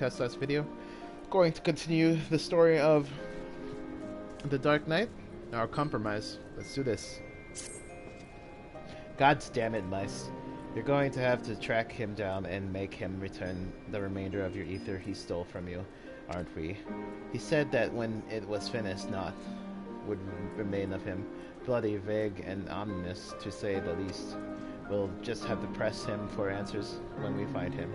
podcast last video. Going to continue the story of the Dark Knight. Our compromise. Let's do this. God damn it, mice. You're going to have to track him down and make him return the remainder of your ether he stole from you, aren't we? He said that when it was finished, naught would remain of him. Bloody, vague, and ominous, to say the least. We'll just have to press him for answers when we find him.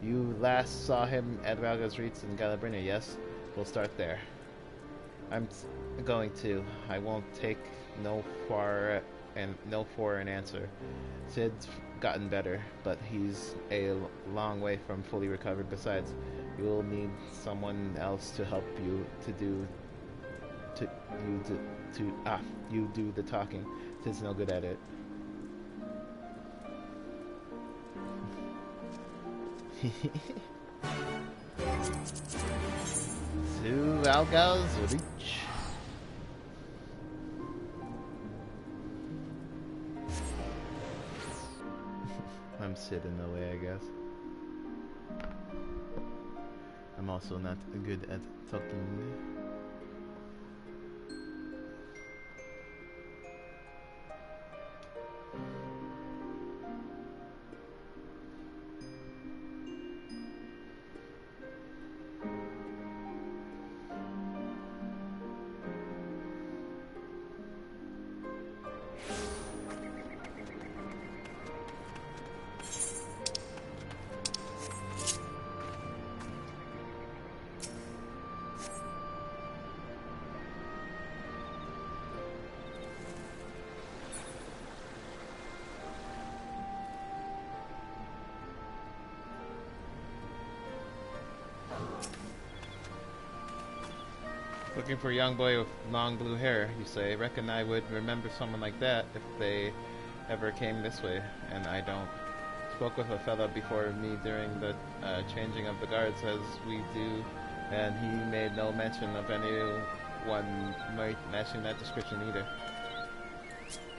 You last saw him at Valga's Reeds in Galabrina, yes? We'll start there. I'm going to. I won't take no for an answer. Sid's gotten better, but he's a long way from fully recovered. Besides, you'll need someone else to help you you do the talking. Sid's no good at it. To Valga's Reach. I'm Sid in the way, I guess. I'm also not good at talking. Looking for a young boy with long blue hair, you say. Reckon I would remember someone like that if they ever came this way, and I don't. Spoke with a fella before me during the changing of the guards as we do, and he made no mention of anyone matching that description either.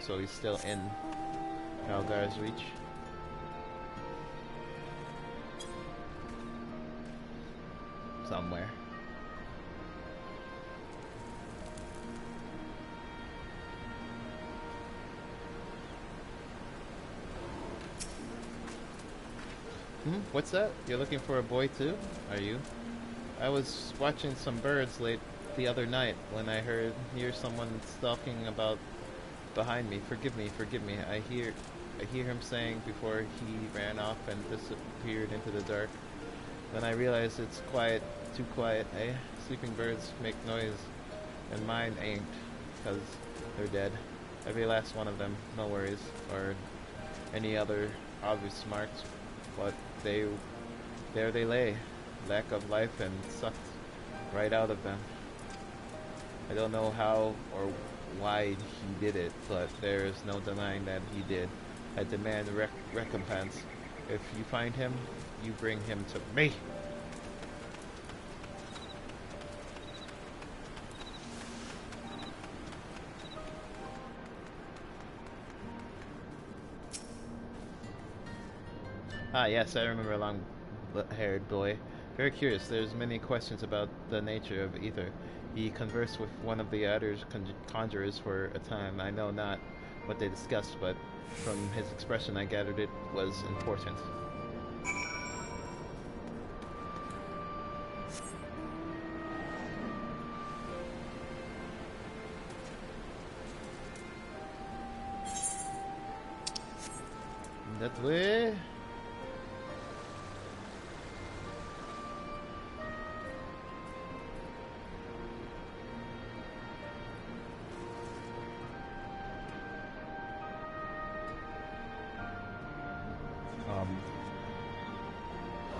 So he's still in Valgar's Reach. Somewhere. What's that? You're looking for a boy too? Are you? I was watching some birds late the other night when I hear someone stalking about behind me. Forgive me. I hear him saying before he ran off and disappeared into the dark. Then I realize it's quiet, too quiet, eh? Sleeping birds make noise, and mine ain't, 'cause they're dead. Every last one of them, no worries, or any other obvious marks. But there they lay, lack of life and sucked right out of them. I don't know how or why he did it, but there's no denying that he did. I demand recompense. If you find him, you bring him to me. Ah, yes, I remember a long-haired boy. Very curious. There's many questions about the nature of ether. He conversed with one of the other conjurers for a time. I know not what they discussed, but from his expression I gathered it was important. That way...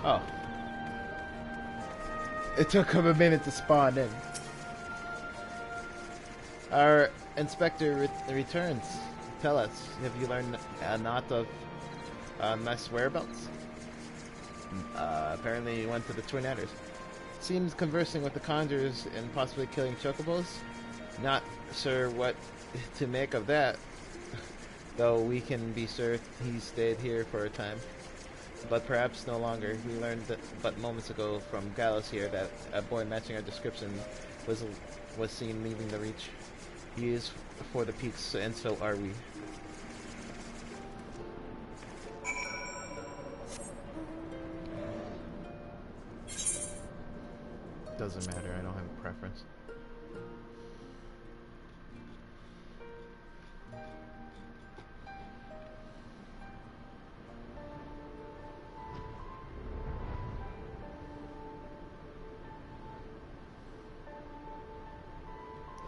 Oh. It took him a minute to spawn in. Our inspector returns. Tell us, have you learned naught of Ness' whereabouts? Apparently he went to the Twin Adders. Seems conversing with the conjurers and possibly killing chocobos. Not sure what to make of that, though we can be sure he stayed here for a time. but perhaps no longer. He learned that, but moments ago from Gallows here that a boy matching our description was seen leaving the Reach. He is for the peaks, and so are we. Doesn't matter, I don't have a preference.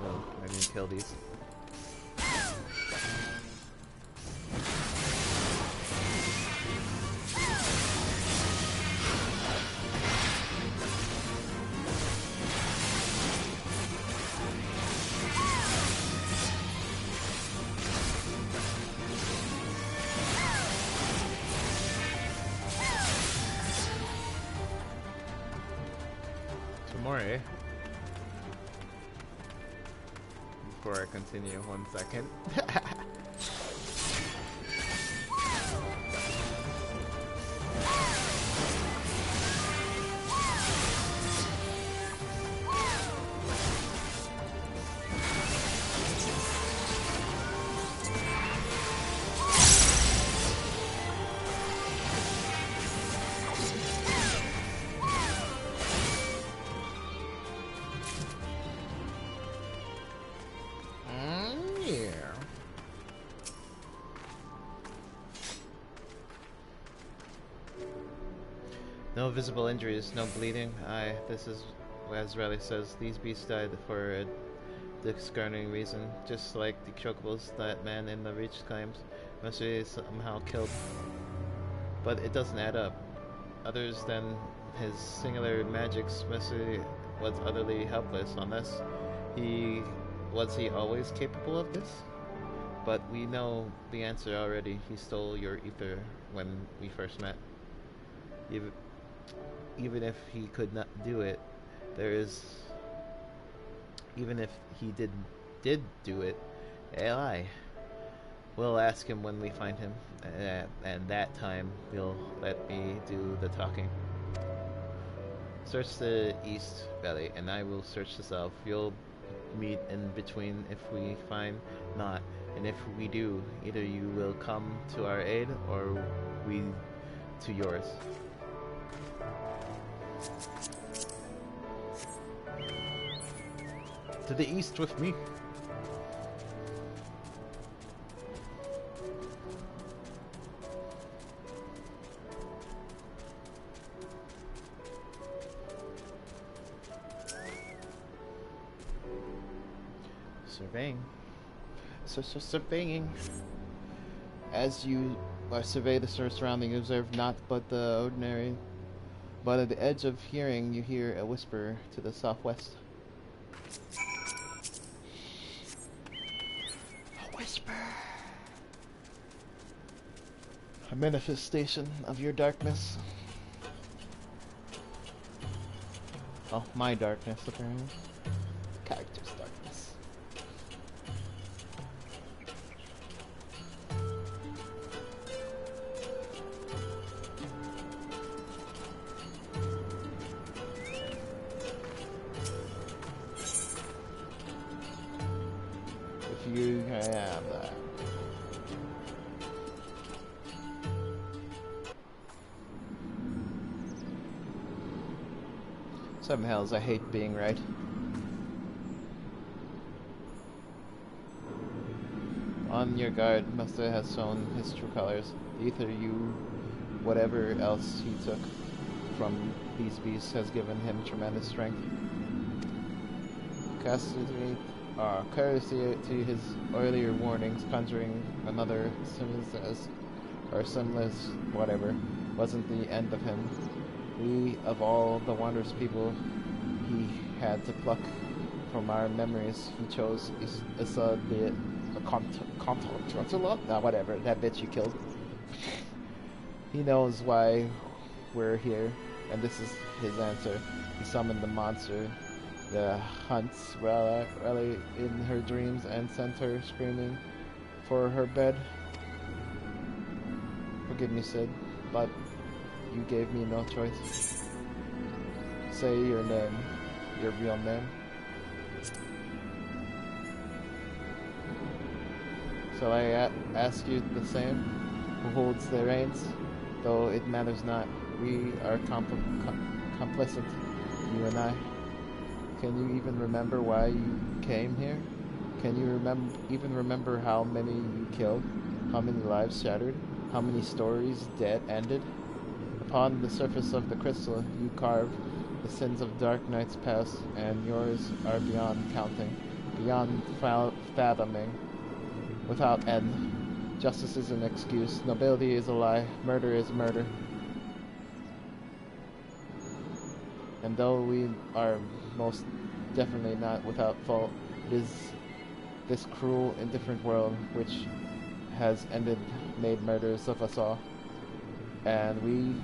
Oh, I didn't kill these. More, eh? Before I continue, 1 second. No visible injuries, no bleeding. Aye, this is, as Riley says, these beasts died for a discarding reason, just like the chocobos that man in the Reach claims must be somehow killed. But it doesn't add up. Others than his singular magics, Messi was utterly helpless unless was he always capable of this? But we know the answer already. He stole your ether when we first met. Even if he could not do it, even if he did do it, AI. We'll ask him when we find him, and that time you'll let me do the talking. Search the east valley, and I will search the south. You'll meet in between if we find not, and if we do, either you will come to our aid, or we to yours. To the east with me. Surveying. Surveying. As you survey the surrounding, you observe not but the ordinary. But at the edge of hearing, you hear a whisper to the southwest. A whisper. A manifestation of your darkness. Oh, my darkness, apparently. Character's darkness. If you have that. Seven hells, I hate being right. On your guard, Master has shown his true colors. Either you, whatever else he took from these beasts has given him tremendous strength. Courtesy to his earlier warnings, conjuring another sinless whatever, wasn't the end of him. We, of all the wondrous people he had to pluck from our memories, he chose Issa the whatever, that bitch you killed. He knows why we're here, and this is his answer. He summoned the monster, the hunts rally in her dreams, and sent her screaming for her bed. Forgive me, Sid, but you gave me no choice. Say your name, your real name. So I ask you the same, who holds the reins? Though it matters not, we are complicit, you and I. Can you even remember why you came here? Can you even remember how many you killed? How many lives shattered? How many stories dead ended? Upon the surface of the crystal you carve the sins of dark nights past, and yours are beyond counting, beyond fathoming, without end. Justice is an excuse, nobility is a lie, murder is murder. And though we are most definitely not without fault, it is this cruel, indifferent world which has made murders of us all. And we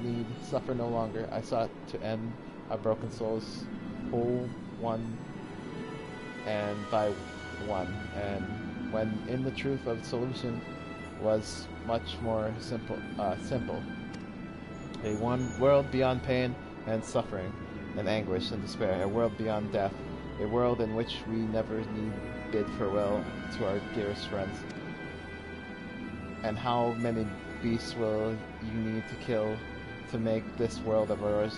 need suffer no longer. I sought to end our broken souls, whole one and by one. And when in the truth of solution was much more simple. A one world beyond pain and suffering and anguish and despair, a world beyond death, a world in which we never need bid farewell to our dearest friends. And how many beasts will you need to kill to make this world of ours?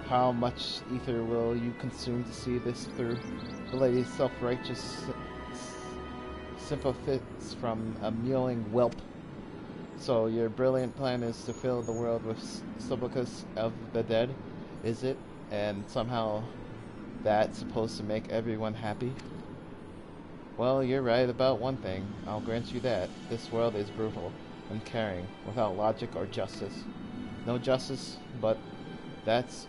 How much ether will you consume to see this through? The lady's self-righteous sympathies from a mewling whelp. So your brilliant plan is to fill the world with sepulchres of the dead, is it? And somehow that's supposed to make everyone happy? Well, you're right about one thing. I'll grant you that. This world is brutal, uncaring, without logic or justice. No justice, but that's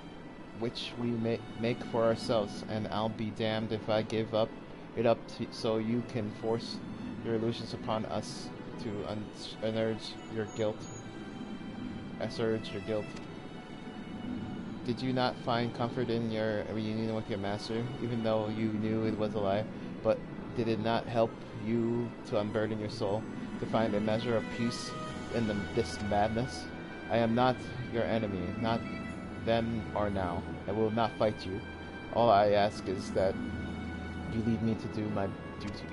which we make for ourselves, and I'll be damned if I give it up so you can force your illusions upon us to urge your guilt. Assuage your guilt. Did you not find comfort in your reunion with your master, even though you knew it was a lie? But did it not help you to unburden your soul, to find a measure of peace in this madness? I am not your enemy, not then or now. I will not fight you. All I ask is that you lead me to do my duty.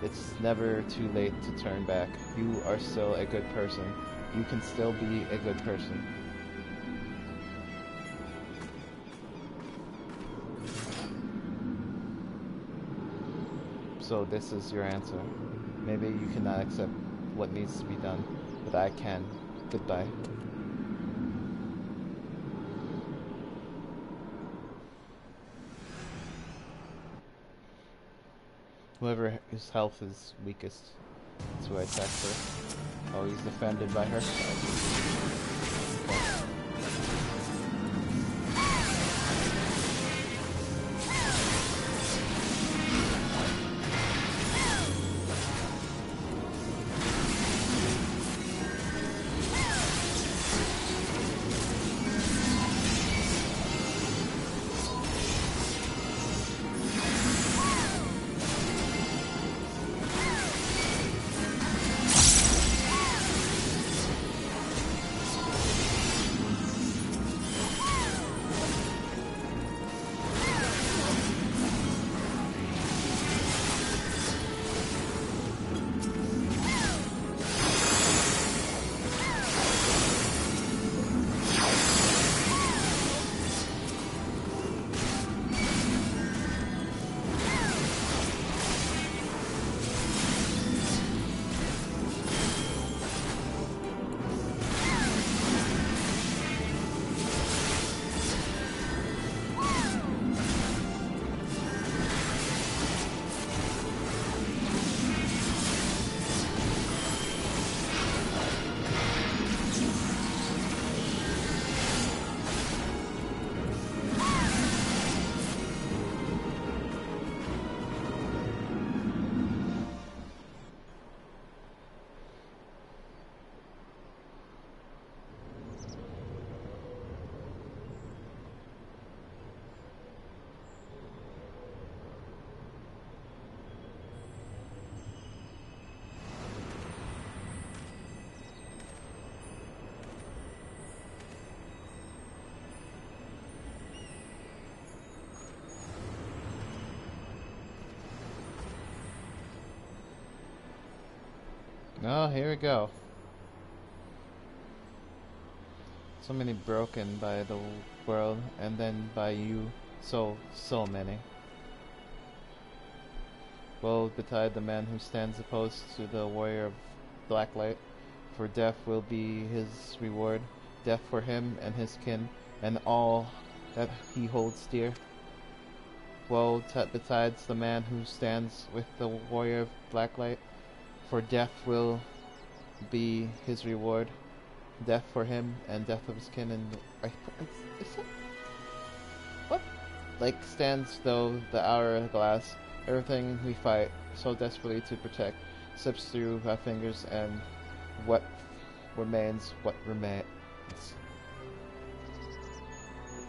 It's never too late to turn back. You are still a good person. You can still be a good person. So this is your answer. Maybe you cannot accept what needs to be done, but I can. Goodbye. Whoever whose health is weakest, that's who I attack first. Oh, he's defended by her. Okay. Oh, here we go. So many broken by the world, and then by you, so many. Woe betide the man who stands opposed to the warrior of blacklight, for death will be his reward, death for him and his kin, and all that he holds dear. Woe betides the man who stands with the warrior of blacklight, for death will be his reward, death for him and death of his kin, and what? Like stands though the hourglass, everything we fight so desperately to protect slips through our fingers, and what remains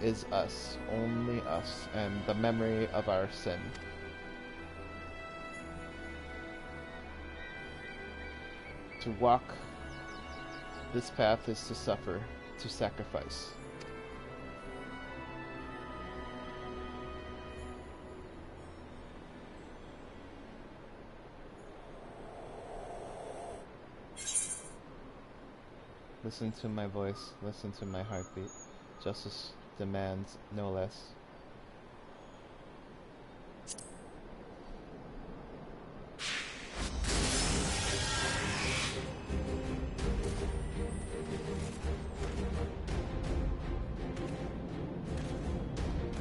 is us, only us, and the memory of our sin. To walk this path is to suffer, to sacrifice. Listen to my voice, listen to my heartbeat. Justice demands no less.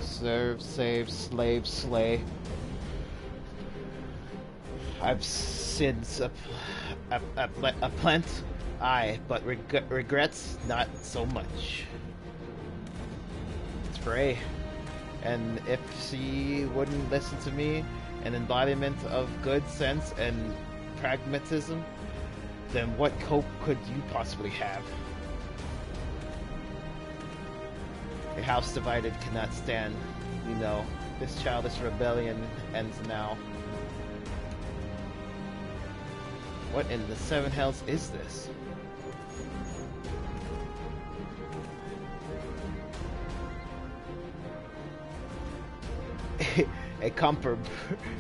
Serve, save, slave, slay. I've sinned a plant, aye, but regrets not so much. It's Frey, and if she wouldn't listen to me, an embodiment of good sense and pragmatism, then what hope could you possibly have? A house divided cannot stand, you know. This childish rebellion ends now. What in the seven hells is this? A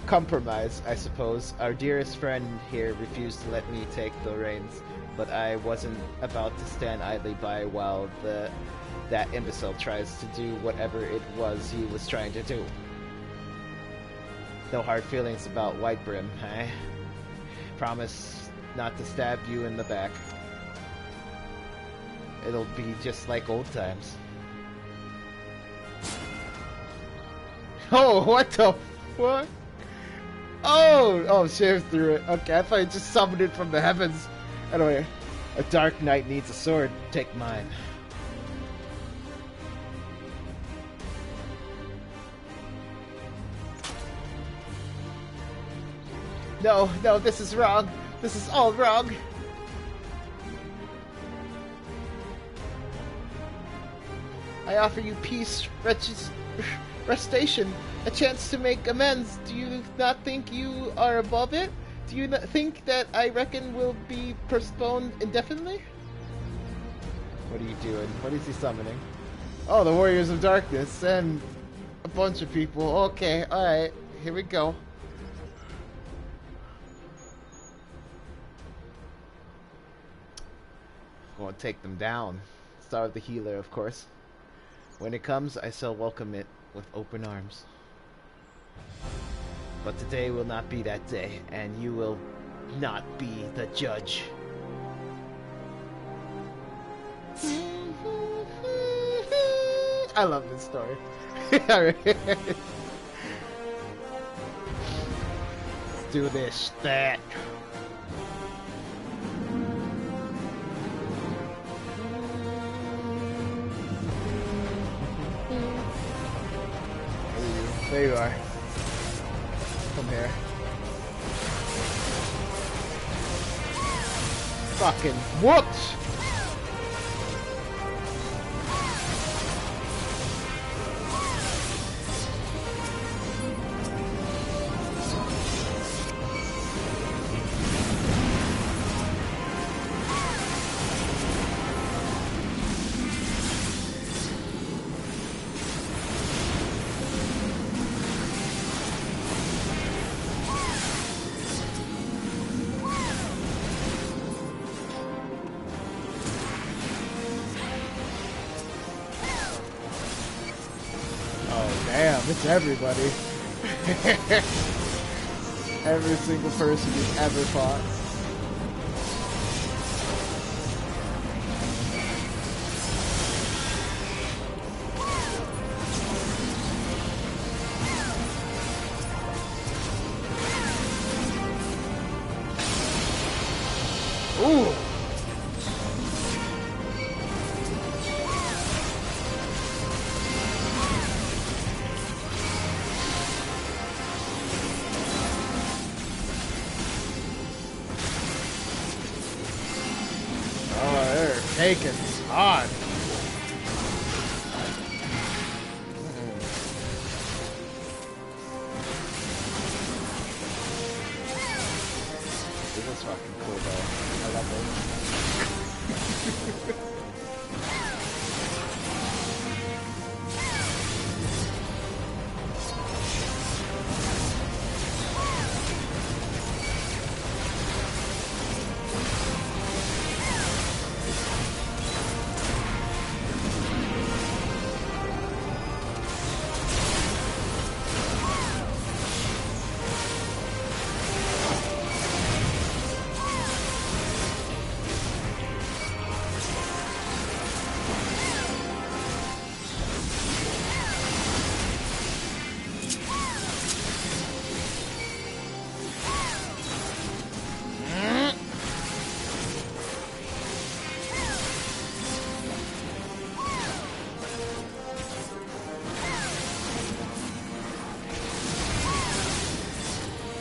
compromise, I suppose. Our dearest friend here refused to let me take the reins, but I wasn't about to stand idly by while that imbecile tries to do whatever it was he was trying to do. No hard feelings about Whitebrim, eh? Promise not to stab you in the back. It'll be just like old times. Oh, what the fuck? Oh, Sheriff threw it. Okay, I thought he just summoned it from the heavens. Anyway, a dark knight needs a sword. Take mine. No, this is wrong. This is all wrong. I offer you peace, restoration, a chance to make amends. Do you not think you are above it? Do you not think that I reckon will be postponed indefinitely? What are you doing? What is he summoning? Oh, the Warriors of Darkness and a bunch of people. Okay, alright, here we go. Gonna take them down. Start with the healer, of course. When it comes, I shall welcome it with open arms. But today will not be that day, and you will not be the judge. I love this story. Let's do this, that. There you are. Come here. Fucking whoops! Damn, it's everybody. Every single person you've ever fought. Ooh! Oh, they're taking time. This is fucking cool, though. I love it.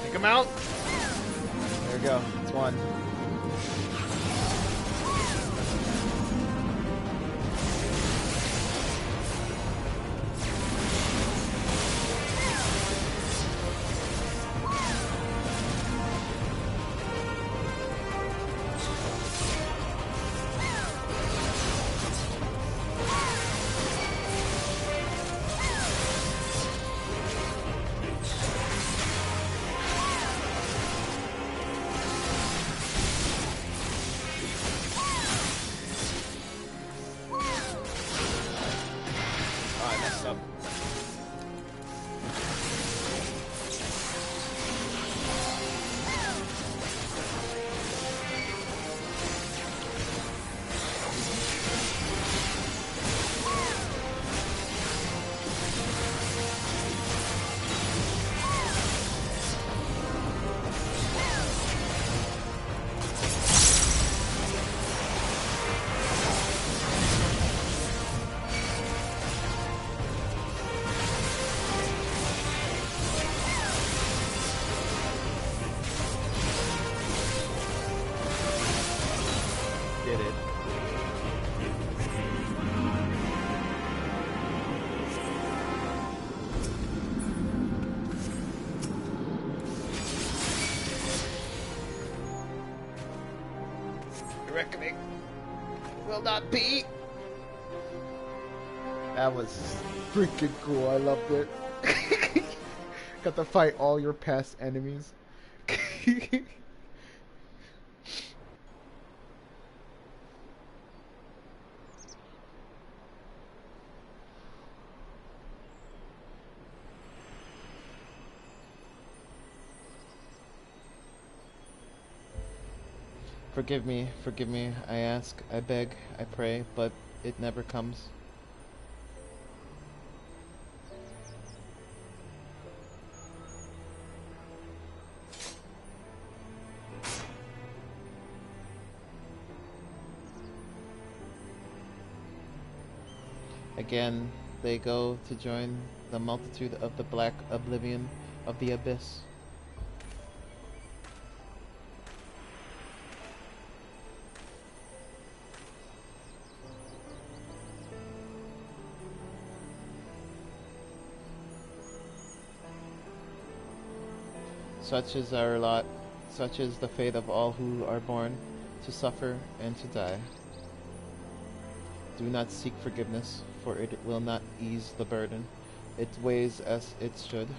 Take him out. There we go. It's one. Did it. The reckoning will not be. That was freaking cool. I loved it. Got to fight all your past enemies. Forgive me, I ask, I beg, I pray, but it never comes. Again, they go to join the multitude of the black oblivion of the abyss. Such is our lot, such is the fate of all who are born to suffer and to die. Do not seek forgiveness, for it will not ease the burden. It weighs as it should.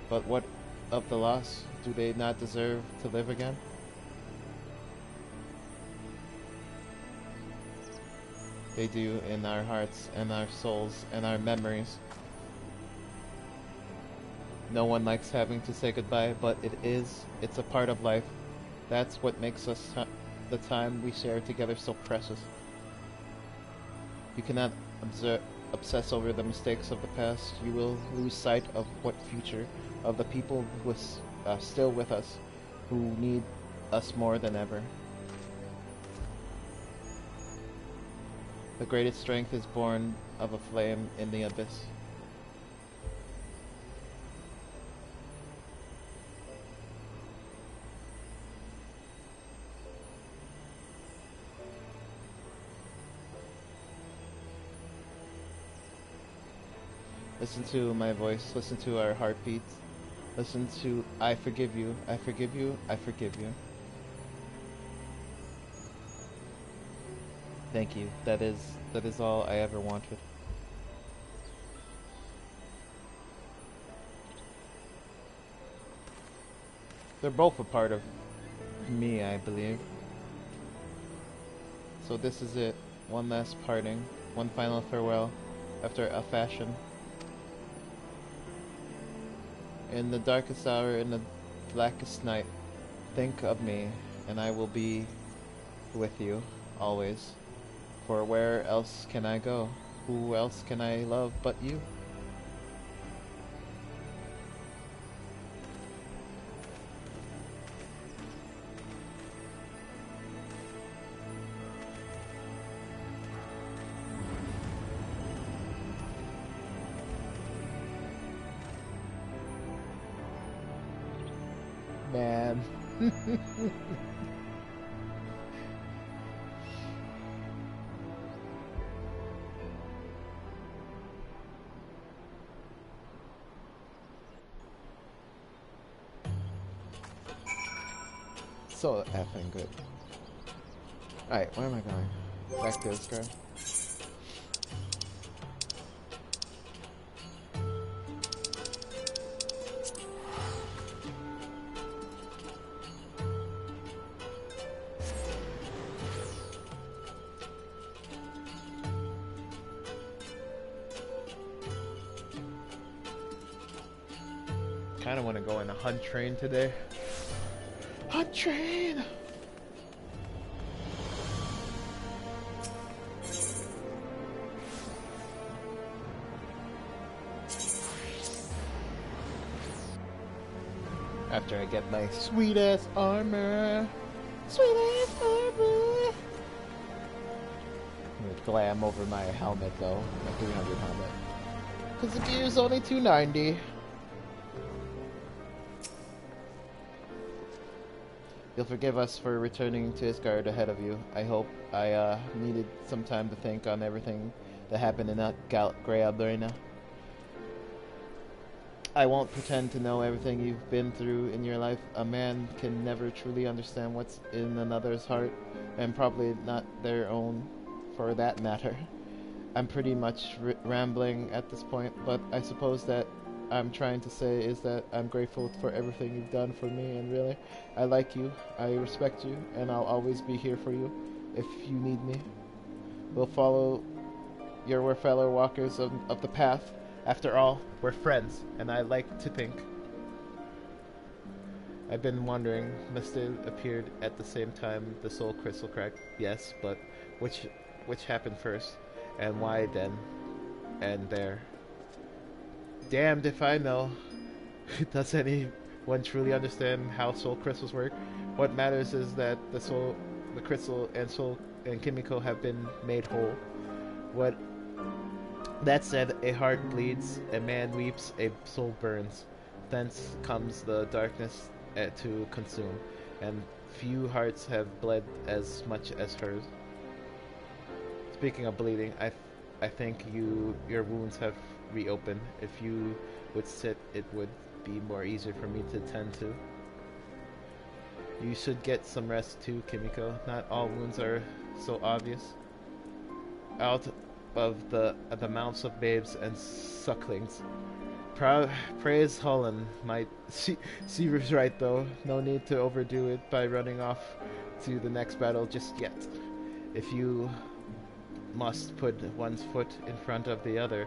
But what of the lost? Do they not deserve to live again? They do in our hearts and our souls and our memories. No one likes having to say goodbye, but it's a part of life. That's what makes the time we share together so precious. You cannot obsess over the mistakes of the past. You will lose sight of what future, of the people who are still with us, who need us more than ever. The greatest strength is born of a flame in the abyss. Listen to my voice, listen to our heartbeats, listen to I forgive you, I forgive you, I forgive you. Thank you. That is all I ever wanted. They're both a part of me, I believe. So this is it. One last parting, one final farewell, after a fashion. In the darkest hour, in the blackest night, think of me, and I will be with you, always. For where else can I go? Who else can I love but you? Man. So effing good. Alright, where am I going? Back to this guy. Kinda wanna go in a hunt train today. Hunt train! After I get my sweet ass armor. Sweet ass armor! I'm gonna glam over my helmet though. My 300 helmet. Cause the gear's only 290. You'll forgive us for returning to Isgard ahead of you. I hope I needed some time to think on everything that happened in that Grey Arena. I won't pretend to know everything you've been through in your life. A man can never truly understand what's in another's heart, and probably not their own, for that matter. I'm pretty much rambling at this point, but I suppose that I'm trying to say is that I'm grateful for everything you've done for me, and really, I like you, I respect you, and I'll always be here for you if you need me. We'll follow your fellow walkers of the path. After all, we're friends, and I like to think. I've been wondering, must it appeared at the same time the soul crystal cracked? Yes, but which happened first, and why then, and there? Damned if I know. Does anyone truly understand how soul crystals work? What matters is that the crystal and soul and Kimiko have been made whole. That said, a heart bleeds, a man weeps, a soul burns. Thence comes the darkness to consume, and few hearts have bled as much as hers. Speaking of bleeding, I think your wounds have reopened. If you would sit, it would be more easier for me to tend to. You should get some rest too, Kimiko. Not all wounds are so obvious. Out of the mouths of babes and sucklings. Praise Holland. She was right though. No need to overdo it by running off to the next battle just yet. If you must put one's foot in front of the other,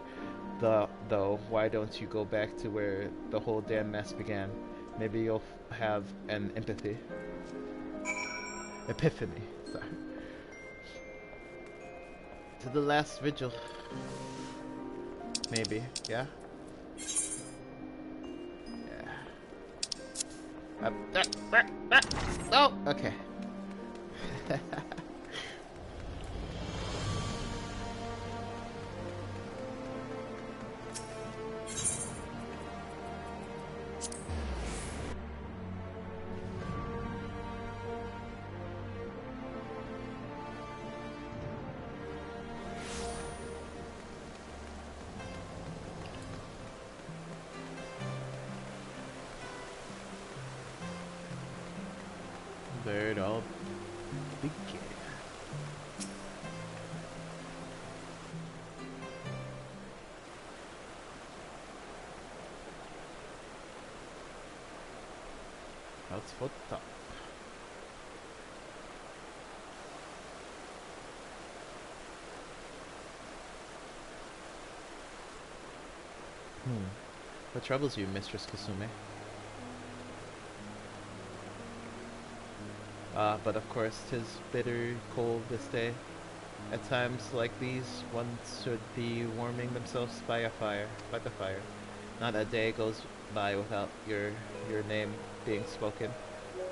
though, why don't you go back to where the whole damn mess began? Maybe you'll have an epiphany. Sorry. To the last vigil. Maybe, yeah? Yeah. Oh, okay. Where it all began. That's for top. What troubles you, Mistress Kasume? But of course, 'tis bitter cold this day. At times like these, one should be warming themselves by the fire. Not a day goes by without your name being spoken.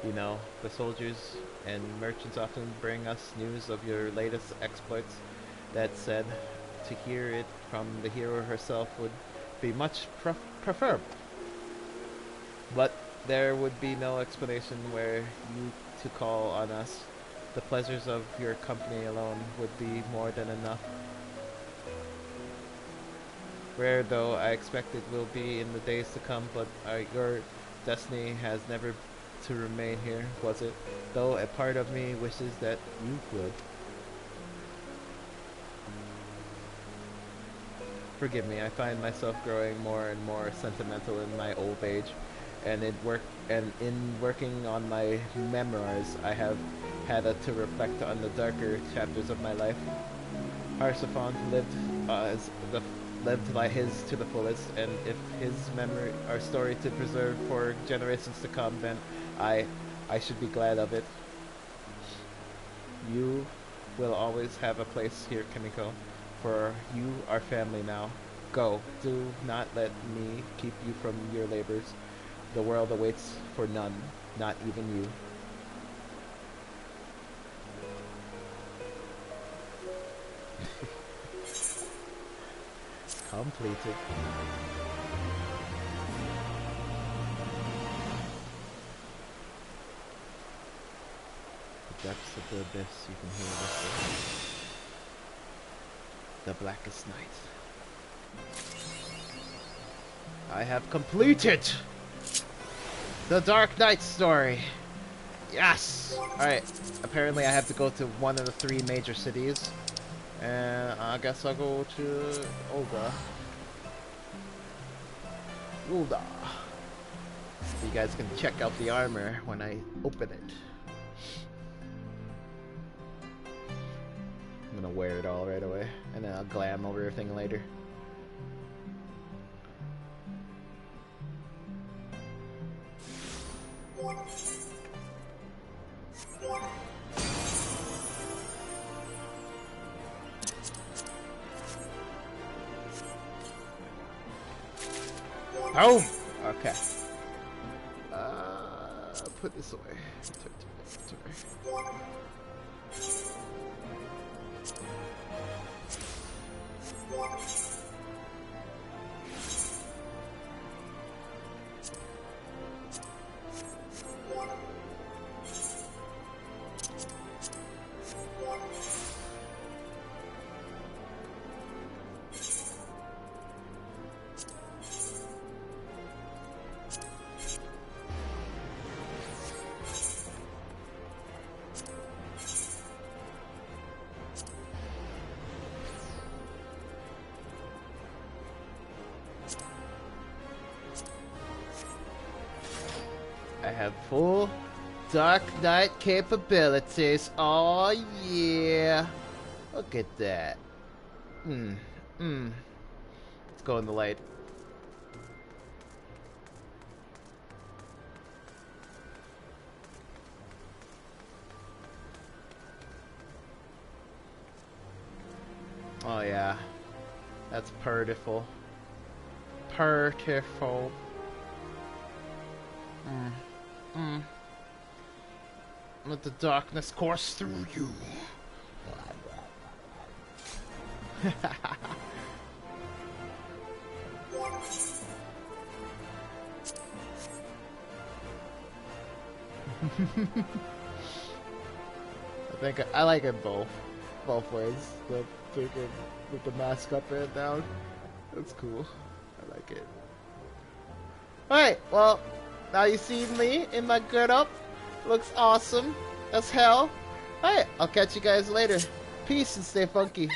You know, the soldiers and merchants often bring us news of your latest exploits. That said, to hear it from the hero herself would be much preferable. But there would be no explanation were you to call on us. The pleasures of your company alone would be more than enough. Rare though I expect it will be in the days to come, but your destiny has never to remain here, was it? Though a part of me wishes that you would. Forgive me, I find myself growing more and more sentimental in my old age, and in working on my memoirs, I have had to reflect on the darker chapters of my life. Harsafon lived by his to the fullest, and if his memory or story to preserve for generations to come, then I should be glad of it. You will always have a place here, Kimiko, for you are family now. Go, do not let me keep you from your labors. The world awaits for none, not even you. Completed. The depths of the abyss, you can hear this. The blackest night. I have completed the Dark Knight story. Yes! Alright, apparently I have to go to one of the 3 major cities. And I guess I'll go to Ulda. So you guys can check out the armor when I open it. I'm gonna wear it all right away, and then I'll glam over everything later. Boom! Okay. Put this away. I have full Dark Knight capabilities. Oh yeah. Look at that. Let's go in the light. Oh yeah. That's purtiful. Purtiful. Let the darkness course through you. I think I like it both ways. The freaking with the mask up and down. That's cool. I like it. Alright, well, now you see me in my get up. Looks awesome as hell. Alright, I'll catch you guys later. Peace and stay funky.